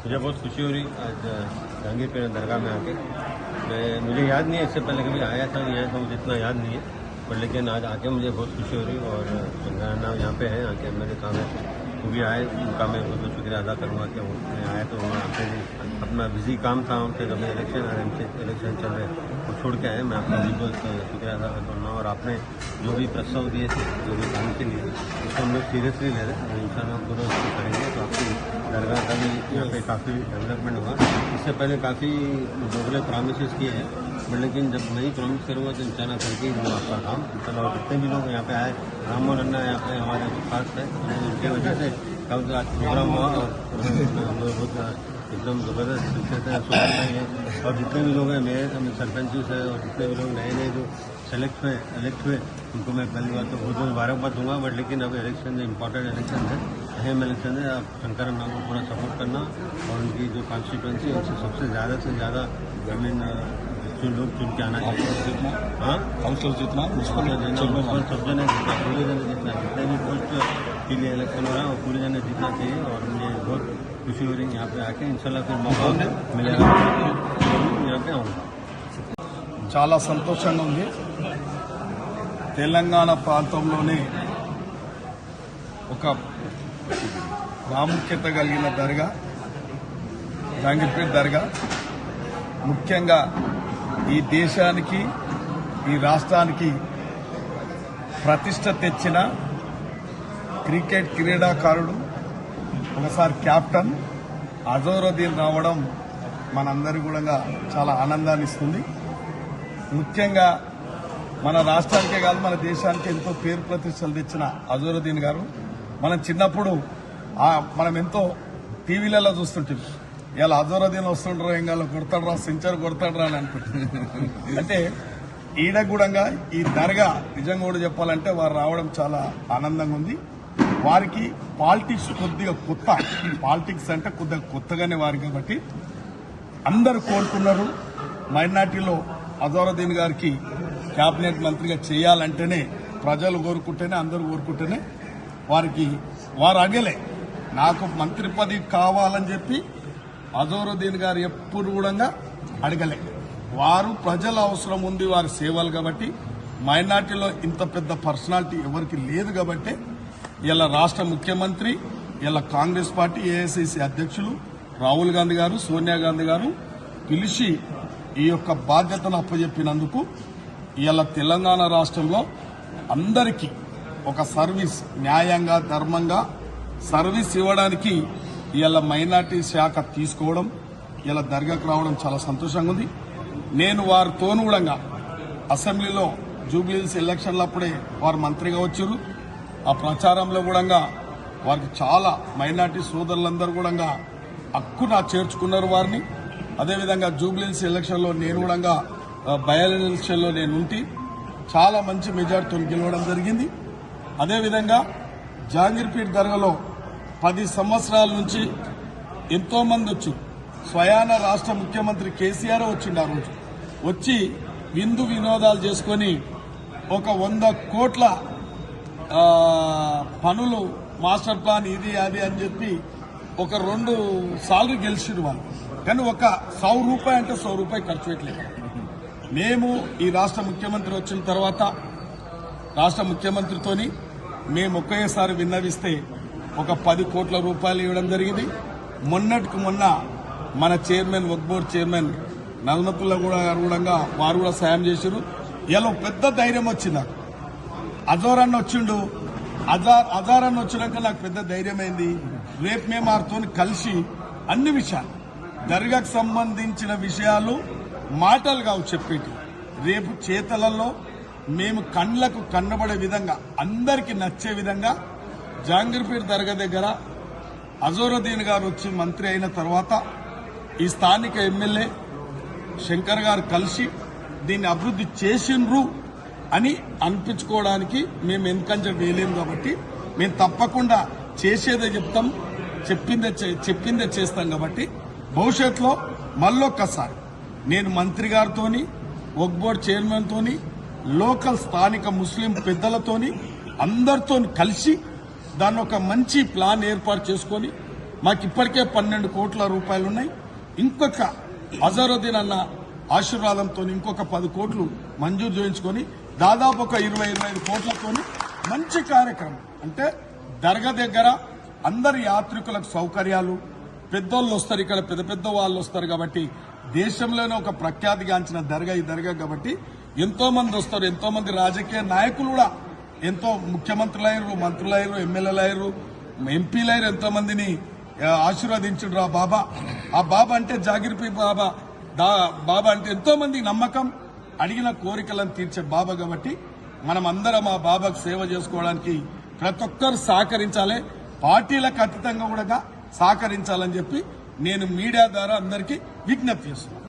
मुझे बहुत खुशी हो रही आज जहांगीर पीर दरगाह में आके। मुझे याद नहीं है, इससे पहले कभी आया था नहीं आया था, मुझे इतना याद नहीं है, पर लेकिन आज आके मुझे बहुत खुशी हो रही। और शंकराना यहाँ पे है, आके मैंने काम है वो भी आए, उनका मैं बहुत शुक्रिया अदा करूँगा कि वो आया तो वहाँ पे अपना बिजी काम था उनसे, जब इलेक्शन चल रहे वो छोड़ के आए। मैं आपका भी बहुत शुक्रिया अदा करता हूँ। और आपने जो भी प्रस्ताव दिए थे, जो भी काम के लिए, उसको हम लोग सीरियसली ले रहे हैं। इंशाल्लाह हम दोनों उसको करेंगे तो आपकी दरगाह का भी यहाँ पे काफ़ी डेवलपमेंट होगा। इससे पहले काफ़ी लोगों ने प्रॉमिसेस किए हैं, बट लेकिन जब मैं ही प्रॉमिस करूँगा तो इंशाल्लाह करके ही दूँगा आपका काम इंशाल्लाह। और जितने भी लोग यहाँ पे आए, राम मौलाना यहाँ पे हमारे जो खास है, उनकी वजह से कल आज प्रोग्राम हुआ और बहुत एकदम ज़बरदस्त सिलसिले है, सुबह नहीं है। और जितने भी लोग हैं मेरे सरपंच है और जितने भी लोग नए नए जो इलेक्ट हुए उनको मैं पहली बार तो बहुत मुबारकबाद दूंगा। बट लेकिन अब इलेक्शन इंपॉर्टेंट इलेक्शन है, अहम इलेक्शन है। आप शंकर अन्ना को पूरा सपोर्ट करना और उनकी जो कॉन्स्टिट्यूंसी है उससे सबसे ज़्यादा जो लोग चुन के आना चाहिए। हाँ, काउंसिलर जितना मुस्लिम सब जने जितना पूरे जने जितना जितने भी पोस्ट के लिए इलेक्शन हो रहा है वो पूरे जने जीतना चाहिए। और मुझे बहुत खुशी हो रही है यहाँ पे आके, इंशाल्लाह फिर मौका मिलेगा यहाँ पे आऊँगा। చాలా సంతోషంగా ఉంది। తెలంగాణ ప్రాంతంలోనే ఒక ప్రాముఖ్యత కలిగిన దర్గా జహాంగీర్పేట్ దర్గా ముఖ్యంగా ఈ దేశానికి ఈ రాష్ట్రానికి ప్రతిష్ట తెచ్చిన క్రికెట్ క్రీడాకారుడు ఒకసారి కెప్టెన్ అజరుద్దీన్ రావడం మనందరి కూడా చాలా ఆనందాన్ని ఇస్తుంది। ముఖ్యంగా మన రాష్ట్రానికే కాదు మన దేశానికి ఎంతో పేరు ప్రతిష్టలు తెచ్చిన అజరుద్దీన్ గారు మనం చిన్నప్పుడు మనం ఎంతో టీవీలలో చూస్తుంటాం। ఇలా అజరుద్దీన్ వస్తుంటారు, ఇంకా కొడతాడరా సెంచరీ కొడతాడరా అని అనుకుంటుంది। అంటే ఈడ కూడా ఈ దర్గా నిజంగా కూడా చెప్పాలంటే వారు రావడం చాలా ఆనందంగా ఉంది। వారికి పాలిటిక్స్ కొద్దిగా కొత్త, పాలిటిక్స్ అంటే కొద్దిగా కొత్తగానే వారు కాబట్టి అందరూ కోరుకున్నారు మైనార్టీలో అజరుద్దీన్ గారికి కేబినెట్ మంత్రిగా చేయాలంటేనే ప్రజలు కోరుకుంటేనే అందరూ కోరుకుంటేనే వారు అగలే నాకు మంత్రి పదవి కావాలని చెప్పి అజరుద్దీన్ గారు ఎప్పుడు కూడా అడగలే। వారు ప్రజల అవసరం ఉంది, వారి సేవలు కాబట్టి మైనార్టీలో ఇంత పెద్ద పర్సనాలిటీ ఎవరికి లేదు కాబట్టి ఇలా రాష్ట్ర ముఖ్యమంత్రి, ఇలా కాంగ్రెస్ పార్టీ ఏఐసిసి అధ్యక్షులు రాహుల్ గాంధీ గారు, సోనియా గాంధీ గారు పిలిచి ఈ యొక్క బాధ్యతను అప్పచెప్పినందుకు ఇలా తెలంగాణ రాష్ట్రంలో అందరికీ ఒక సర్వీస్ న్యాయంగా ధర్మంగా సర్వీస్ ఇవ్వడానికి ఇలా మైనార్టీ శాఖ తీసుకోవడం, ఇలా దర్గాకు రావడం చాలా సంతోషంగా ఉంది। నేను వారితోనూ కూడా అసెంబ్లీలో జూబ్లీహిల్స్ ఎలక్షన్లప్పుడే వారు మంత్రిగా వచ్చారు। ఆ ప్రచారంలో కూడా వారికి చాలా మైనార్టీ సోదరులందరూ కూడా హక్కున చేర్చుకున్నారు వారిని। అదేవిధంగా జూబ్లీహిల్స్ ఎలక్షన్లో నేను కూడా బై ఎలక్షన్లో నేను ఉండి చాలా మంచి మెజార్టీతో గెలవడం జరిగింది। అదేవిధంగా జహాంగీర్పేట్ దర్గాలో 10 సంవత్సరాల నుంచి ఎంతో మంది వచ్చారు। స్వయాన రాష్ట్ర ముఖ్యమంత్రి కేసీఆర్ వచ్చిండు, ఆ రోజు వచ్చి విందు వినోదాలు చేసుకుని ఒక 100 కోట్ల పనులు మాస్టర్ ప్లాన్ ఇది అది అని చెప్పి ఒక 2 సార్లు గెలిచిరు వాళ్ళు। కానీ ఒక 100 రూపాయి అంటే 100 రూపాయి ఖర్చు పెట్టలేదు। మేము ఈ రాష్ట్ర ముఖ్యమంత్రి వచ్చిన తర్వాత రాష్ట్ర ముఖ్యమంత్రితోని మేము ఒకేసారి విన్నవిస్తే ఒక 10 కోట్ల రూపాయలు ఇవ్వడం జరిగింది। మొన్నటికి మొన్న మన చైర్మన్ వక్ఫ్ బోర్డు చైర్మన్ నల్మతుల్లా గారు కూడా వారు కూడా సాయం చేశారు। ఇలా పెద్ద ధైర్యం వచ్చింది నాకు। అజారన్న వచ్చిండు, అజారన్న వచ్చినాక నాకు పెద్ద ధైర్యమైంది। రేపు మేము వారితో కలిసి అన్ని విషయాలు దర్గాకు సంబంధించిన విషయాలు మాటలు కావు చెప్పేటి, రేపు చేతలలో మేము కళ్ళకు కన్నబడే విధంగా అందరికీ నచ్చే విధంగా జహాంగీర్పేట్ దర్గా దగ్గర అజరుద్దీన్ గారు వచ్చి మంత్రి అయిన తర్వాత ఈ స్థానిక ఎమ్మెల్యే శంకర్ గారు కలిసి దీన్ని అభివృద్ధి చేసిండ్రు అని అనిపించుకోవడానికి మేము ఎందుకంటే వేయలేము కాబట్టి మేము తప్పకుండా చేసేదే చెప్తాం, చెప్పిందే చేస్తాం కాబట్టి భవిష్యత్తులో మళ్ళొక్కసారి నేను మంత్రి గారితోని వక్ఫ్ బోర్డు చైర్మన్ తోని లోకల్ స్థానిక ముస్లిం పెద్దలతోని అందరితో కలిసి దాన్ని ఒక మంచి ప్లాన్ ఏర్పాటు చేసుకొని మాకు ఇప్పటికే 12 కోట్ల రూపాయలు ఉన్నాయి. ఇంకొక అజరుద్దీన్ అన్న ఆశీర్వాదంతో ఇంకొక 10 కోట్లు మంజూరు చేయించుకొని దాదాపు ఒక 20-25 కోట్లతో మంచి కార్యక్రమం. అంటే దర్గా దగ్గర అందరి యాత్రికులకు సౌకర్యాలు, పెద్దోళ్ళు వస్తారు, ఇక్కడ పెద్ద పెద్ద వాళ్ళు వస్తారు కాబట్టి దేశంలోనే ఒక ప్రఖ్యాతిగాంచిన దర్గా ఈ దర్గా కాబట్టి ఎంతో మంది వస్తారు. ఎంతో మంది రాజకీయ నాయకులు కూడా ఎంతో ముఖ్యమంత్రులయ్యారు, మంత్రులయ్యారు, ఎమ్మెల్యేలయ్యారు, ఎంపీలయ్యారు, ఎంతో మందిని ఆశీర్వదించుడు ఆ బాబా అంటే జాగిరిపి బాబా బాబా అంటే ఎంతో మంది నమ్మకం, అడిగిన కోరికలను తీర్చే బాబా కాబట్టి మనం అందరం ఆ బాబాకు సేవ చేసుకోవడానికి ప్రతి ఒక్కరు సహకరించాలి, పార్టీలకు అతీతంగా కూడా సహకరించాలని చెప్పి నేను మీడియా ద్వారా అందరికీ విజ్ఞప్తి చేస్తున్నాను.